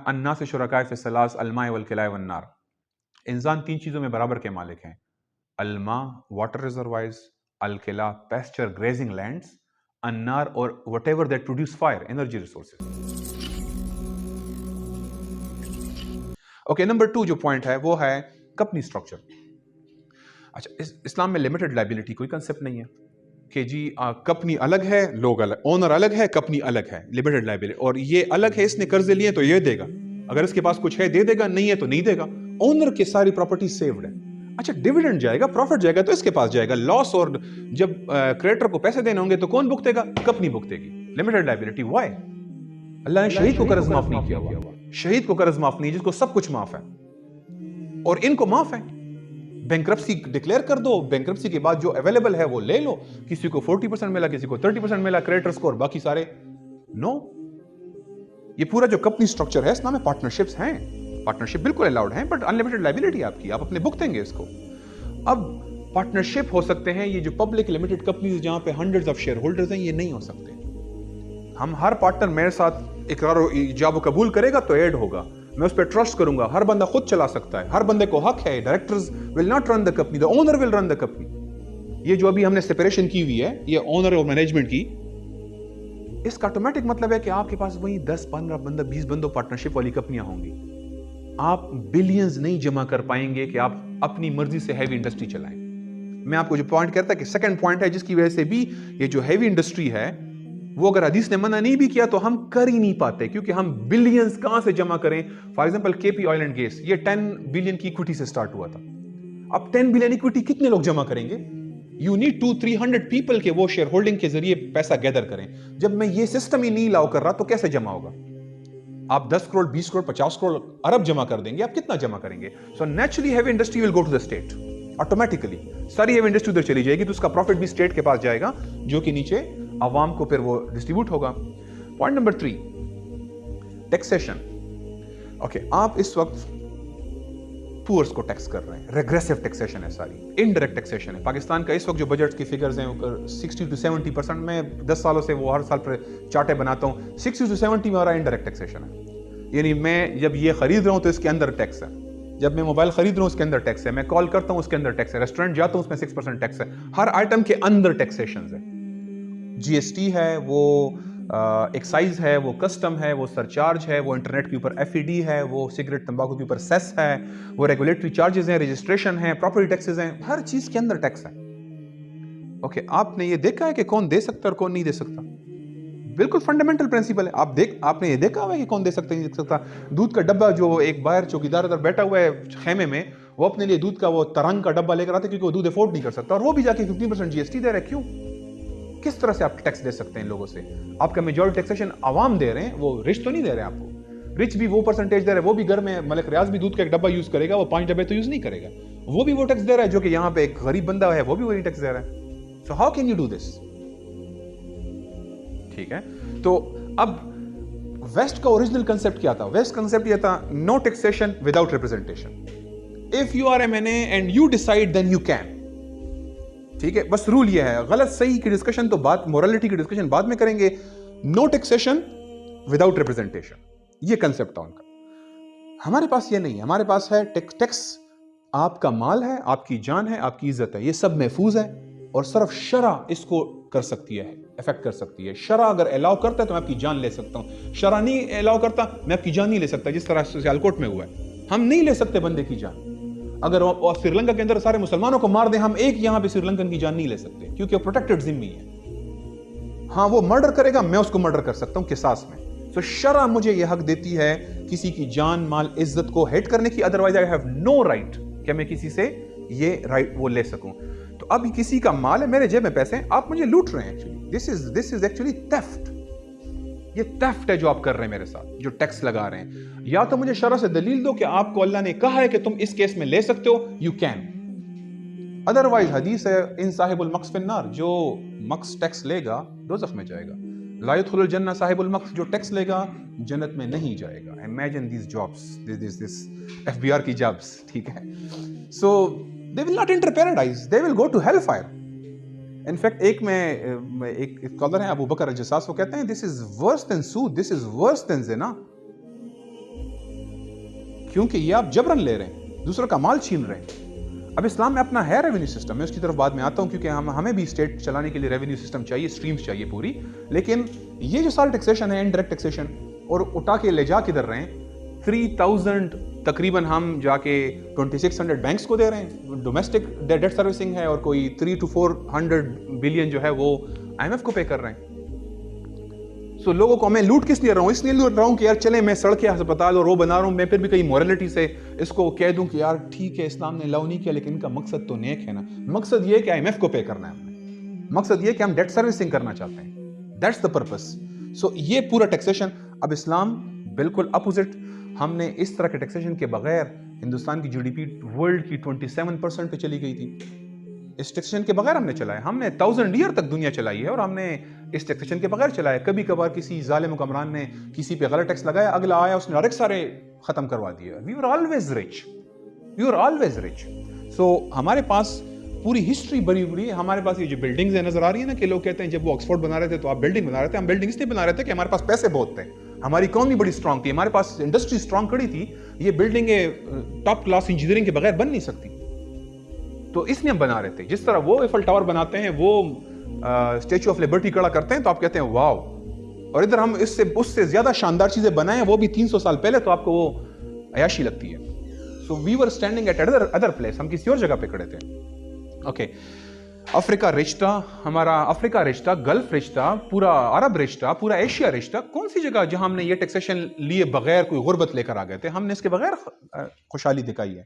अन्नास शुरकाए फी सलास अलमा वल किलाए वन्नार। इंसान 3 चीज़ों में बराबर के मालिक हैं, अलमा वाटर रिजर्वायर्स, अलकिला पेस्चर ग्रेजिंग लैंड्स, अन्नार और whatever that produce fire energy resources. Okay, number 2 जो पॉइंट है वो है कंपनी स्ट्रक्चर। अच्छा, इस्लाम में लिमिटेड लायबिलिटी कोई कंसेप्ट नहीं है कि जी कंपनी अलग है, लोग अलग, ओनर अलग है, कंपनी अलग है, लिमिटेड लायबिलिटी। और ये अलग है, इसने कर्जे लिए तो ये देगा, अगर इसके पास कुछ है दे देगा, नहीं है तो नहीं देगा। ओनर की सारी प्रॉपर्टी सेव्ड है। अच्छा, डिविडेंड जाएगा, प्रॉफिट जाएगा तो इसके पास जाएगा, लॉस और जब क्रेडिटर को पैसे देने होंगे तो कौन भुगतेगा? कंपनी भुगतेगी। Limited liability. व्हाई? अल्लाह ने शहीद को कर्ज माफ नहीं किया हुआ, शहीद को कर्ज माफ नहीं, जिसको सब कुछ माफ है, और इनको माफ है। बैंक्रप्सी डिक्लेयर कर दो, बैंक्रप्सी के बाद जो अवेलेबल है वो ले लो, किसी को 40% मिला, किसी को 30% मिला क्रेडिटर्स को, और बाकी सारे नो। ये पूरा जो कंपनी स्ट्रक्चर है इसमें पार्टनरशिप्स हैं, पार्टनरशिप बिल्कुल अलाउड है, बट अनलिमिटेड लायबिलिटी आपकी, आप अपने भुगतेंगे इसको। अब पार्टनरशिप हो सकते हैं, ये जो पब्लिक लिमिटेड कंपनीज जहां पे हंड्रेड्स ऑफ शेयर होल्डर्स हैं, ये नहीं हो सकते। हम हर पार्टनर मेरे साथ इकरार इजाब कबूल करेगा तो ऐड होगा, मैं उस पर ट्रस्ट करूंगा, हर बंदा खुद चला सकता है, हर बंदे को हक है, directors will not run the company, the owner will run the company. ये जो अभी हमने सेपरेशन की हुई है, ये ओनर और मैनेजमेंट की, इसका ऑटोमेटिक मतलब है कि आपके पास वही 10-15 बंदा 20 बंदों पार्टनरशिप वाली कंपनियां होंगी। आप बिलियंस नहीं जमा कर पाएंगे कि आप अपनी मर्जी से हैवी इंडस्ट्री चलाएं। मैं आपको जो पॉइंट कहता कि सेकंड पॉइंट है जिसकी वजह से भी ये जो हैवी इंडस्ट्री है, वो अगर हदीस ने मना नहीं भी किया तो हम कर ही नहीं पाते, क्योंकि हम बिलियंस कहां से जमा करें। For example KP oil and gas, ये 10 बिलियन की इक्विटी से स्टार्ट हुआ था। अब 10 बिलियन इक्विटी कितने लोग जमा करेंगे? यू नीड 200-300 पीपल के वो शेयर होल्डिंग के जरिए पैसा गैदर करें। जब मैं ये सिस्टम ही नहीं अलाउ कर रहा तो कैसे जमा होगा? आप 10 करोड़ 20 करोड़ 50 करोड़ अरब जमा कर देंगे, आप कितना जमा करेंगे? So naturally heavy industry will go to the state, automatically सारी हैवी इंडस्ट्री उधर चली जाएगी, तो उसका प्रॉफिट भी स्टेट के पास जाएगा, जो कि नीचे आवाम को फिर वो डिस्ट्रीब्यूट होगा। Point number 3, taxation. ओके, आप इस वक्त पुअर्स को टैक्स कर रहे हैं, रेग्रेसिव टैक्सेशन है, सारी इनडायरेक्ट टैक्सेशन है। पाकिस्तान का इस वक्त जो बजट की फिगर्स हैं 60 to 70%, में 10 सालों से वो हर साल पर चार्टे बनाता हूं, 60 to 70 में हमारा इनडायरेक्ट टैक्सेशन है। यानी मैं जब ये खरीद रहा हूं तो इसके अंदर टैक्स है, जब मैं मोबाइल खरीद रहा हूं उसके अंदर टैक्स है, मैं कॉल करता हूं उसके अंदर टैक्स है, रेस्टोरेंट जाता हूं उसमें 6% टैक्स है, हर आइटम के अंदर टैक्सेशन है। जीएसटी है, वो एक्साइज है, वो कस्टम है, वो सरचार्ज है, वो इंटरनेट के ऊपर एफईडी है, वो सिगरेट तंबाकू के ऊपर सेस है, वो रेगुलेटरी चार्जेस हैं, रजिस्ट्रेशन है, प्रॉपर्टी टैक्सेस हैं, हर चीज के अंदर टैक्स है। ओके, आपने ये देखा है कि कौन दे सकता है और कौन नहीं दे सकता? बिल्कुल फंडामेंटल प्रिंसिपल है। आपने ये देखा हुआ है कि कौन दे सकता नहीं दे सकता? दूध का डब्बा, जो एक बाहर चौकीदार अगर बैठा हुआ है खेमे में, वो अपने लिए दूध का वो तरंग का डब्बा लेकर आता है क्योंकि वो दूध अफोर्ड नहीं कर सकता, और वो भी जाके 15% जीएसटी दे रहा है। क्यों? किस तरह से आप टैक्स दे सकते हैं लोगों से? आपका मेजॉरिटी टैक्सेशन आवाम दे रहे हैं, वो रिच तो नहीं दे रहे हैं आपको। रिच भी वो परसेंटेज दे रहे हैं, वो भी घर में मलिक रियाज भी दूध का एक डब्बा यूज करेगा, वो 5 डब्बे तो यूज नहीं करेगा, वो भी वो टैक्स दे रहा है, जो कि यहाँ पे एक गरीब बंदा है वो भी वही टैक्स दे रहा है। So how can you do this? ठीक है, तो अब वेस्ट का ओरिजिनल कंसेप्ट क्या था? वेस्ट कंसेप्ट ये था, no taxation without representation. If you are MNA and you decide then you can. ठीक है, बस रूल ये है। गलत सही की डिस्कशन तो बात, मोरालिटी की डिस्कशन बाद में करेंगे। नो टैक्सेशन विदाउट रिप्रेजेंटेशन, ये कंसेप्ट था उनका। हमारे पास ये नहीं है, हमारे पास है टैक्स आपका माल है, आपकी जान है, आपकी इज्जत है, ये सब महफूज है, और सिर्फ शरा इसको कर सकती है, इफेक्ट कर सकती है। शरा अगर अलाउ करता है तो मैं आपकी जान ले सकता हूं, शरा नहीं अलाउ करता मैं आपकी जान नहीं ले सकता, जिस तरह से सियालकोट में हुआ है। हम नहीं ले सकते बंदे की जान। अगर श्रीलंका के अंदर सारे मुसलमानों को मार दे, हम एक यहां पे श्रीलंकन की जान नहीं ले सकते, क्योंकि वो प्रोटेक्टेड जिम्मी है। हाँ, वो मर्डर करेगा, मैं उसको मर्डर कर सकता हूं किसास में। तो शरा मुझे यह हक देती है किसी की जान, माल, इज्जत को हिट करने की, otherwise I have no right कि मैं किसी से ये राइट वो ले सकूं। तो अब किसी का माल है, मेरे जेब में पैसे हैं, आप मुझे लूट रहे हैं। Actually this is actually theft. ये थेफ्ट है जो आप कर रहे हैं मेरे साथ, जो टैक्स लगा रहे हैं। या तो मुझे शरअ से दलील दो कि आपको अल्लाह ने कहा है कि तुम इस केस में ले सकते हो, यू कैन। अदरवाइज हदीस है, इन साहिबुल मक्स फिन्नार, जो मक्स टैक्स लेगा दोज़ख में जाएगा। ला यदखुलुल जन्नह साहिबुल मक्स, जो टैक्स लेगा जन्नत में नहीं जाएगा। Imagine this jobs, this FBR की जॉब्स, ठीक है। So they will not enter paradise, they will go to hell fire. In fact एक स्कॉलर है अबू बकर अल-जस्सास, वो कहते हैं दिस इज वर्स देन सूद, दिस इज वर्स देन ज़िना। کیونکہ یہ آپ جبرن لے رہے ہیں، دوسروں کا مال چھین رہے ہیں. اب اسلام میں اپنا ہے ریونیو سسٹم، میں اس کی طرف بعد میں آتا ہوں کیونکہ ہمیں بھی اسٹیٹ چلانے کے لیے ریونیو سسٹم چاہیے، اسٹریمز چاہیے پوری. لیکن یہ جو سارا ٹیکسیشن ہے انڈائریکٹ ٹیکسیشن، اور اٹھا کے لے جا کدھر رہے ہیں؟ 3000 تقریباً ہم جا کے 2600 بینکس کو دے رہے ہیں، ڈومیسٹک ڈیٹ سروسنگ ہے، اور کوئی 300 to 400 بلین جو ہے وہ IMF کو پے کر رہے ہیں. سو لوگوں کو میں لوٹ کس لیے رہا ہوں؟ اس لیے لوٹ رہا ہوں کہ یار چلیں میں سڑکیں ہسپتال اور وہ بنا رہا ہوں، میں پھر بھی کہیں مورلٹی سے اس کو کہہ دوں کہ یار ٹھیک ہے اسلام نے الاؤ نہیں کیا لیکن ان کا مقصد تو نیک ہے نا. مقصد یہ ہے کہ IMF کو پے کرنا ہے ہم نے، مقصد یہ ہے کہ ہم ڈیٹ سروسنگ کرنا چاہتے ہیں، دیٹس دا پرپس. سو یہ پورا ٹیکسیشن. اب اسلام بالکل اپوزٹ، ہم نے اس طرح کے ٹیکسیشن کے بغیر ہندوستان کی GDP ورلڈ کی 27% پہ چلی گئی تھی. اس ٹیکسیشن کے بغیر ہم نے چلایا، ہم نے 1000 ایئر تک دنیا چلائی ہے اور ہم نے اس ٹیکسیشن کے بغیر چلایا. کبھی کبھار کسی ظالم حکمران نے کسی پہ غلط ٹیکس لگایا، اگلا آیا اس نے اور ایک سارے ختم کروا دیا. We are always rich. So ہمارے پاس پوری ہسٹری بنی ہوئی ہے. ہمارے پاس یہ جو بلڈنگز نظر آ رہی ہیں نا، کہ لوگ کہتے ہیں جب وہ آکسفورڈ بنا رہے تھے تو آپ بلڈنگ بنا رہے تھے. ہم بلڈنگ اس لیے بنا رہے تھے کہ ہمارے پاس پیسے بہت تھے، ہماری اکانومی بڑی اسٹرانگ تھی، ہمارے پاس انڈسٹری اسٹرانگ کھڑی تھی. یہ بلڈنگیں ٹاپ کلاس انجینئرنگ کے بغیر بن نہیں سکتی، تو اس لیے ہم بنا رہے تھے. جس طرح وہ ایفل ٹاور بناتے ہیں، وہ اسٹیچو آف لبرٹی کھڑا کرتے ہیں تو آپ کہتے ہیں واو، اور ادھر ہم اس سے زیادہ شاندار چیزیں بنائیں وہ بھی 300 سال پہلے، تو آپ کو وہ عیاشی لگتی ہے. سو وی ور اسٹینڈنگ ایٹ ادر پلیس، ہم کسی اور جگہ پہ کھڑے تھے. اوکے، افریقہ رشتہ، ہمارا افریقہ رشتہ، گلف رشتہ، پورا عرب رشتہ، پورا ایشیا رشتہ، کون سی جگہ جہاں ہم نے یہ ٹیکسیشن لیے بغیر کوئی غربت لے کر آ گئے تھے؟ ہم نے اس کے بغیر خوشحالی دکھائی ہے.